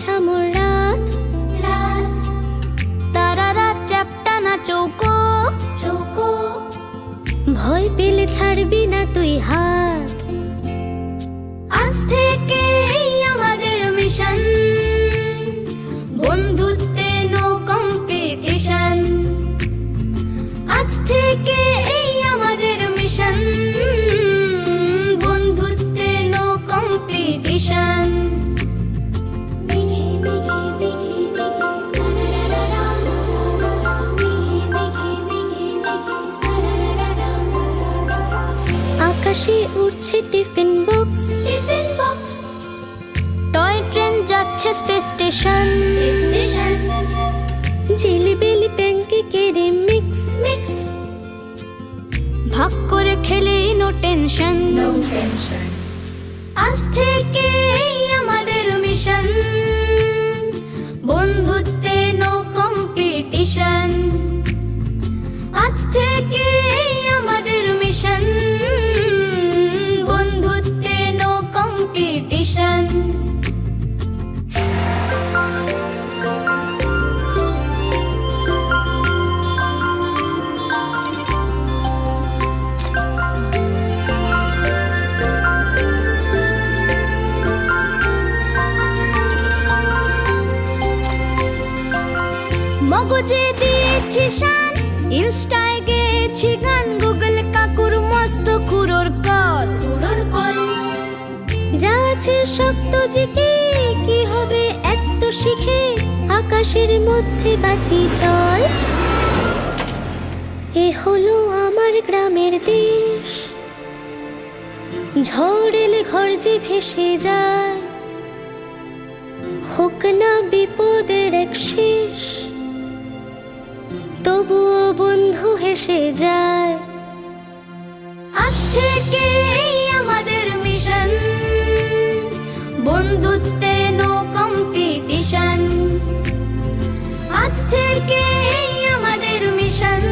ঝামর রাত, তারারা চ্যাপ্টা না চৌকো, ভয় পেলে ছাড়বি না তুই হাত। আজ থেকে আমাদের মিশন, বন্ধুত্বে নো কম্পিটিশন। আজ থেকে আমাদের মিশন, বন্ধুত্বে নো কম্পিটিশন। আকাশে উড়ছে টিফিন বক্স, টয় ট্রেন যাচ্ছে স্পেস স্টেশন। জিলিবিলি প্যানকেকের মিক্স, ভাগ করে খেলে নো টেনশন। আজ থেকে আমাদের মিশন, বন্ধুত্বে নো কম্পিটিশন। আজ থেকে আমাদের মিশন, বন্ধুত্বে নো কম্পিটিশন। মগজে দিয়েছি শান, ইনস্টায় গেয়েছি গান, গুগল কাকুর মস্ত খুরোর কল। যা আছে সব তো জিকে, কি হবে এত শিখে, আকাশের মধ্যে বাঁচি চল। এ হলো আমার গ্রামের দেশ, ঝড় এলে ঘর যে ভেসে যায়, হোক না বিপদের এক শেষ, তবুও বন্ধু হেসে যায়। আজ থেকে আমাদের মিশন, বন্ধুত্বে নো কম্পিটিশন। আজ থেকে আমাদের মিশন।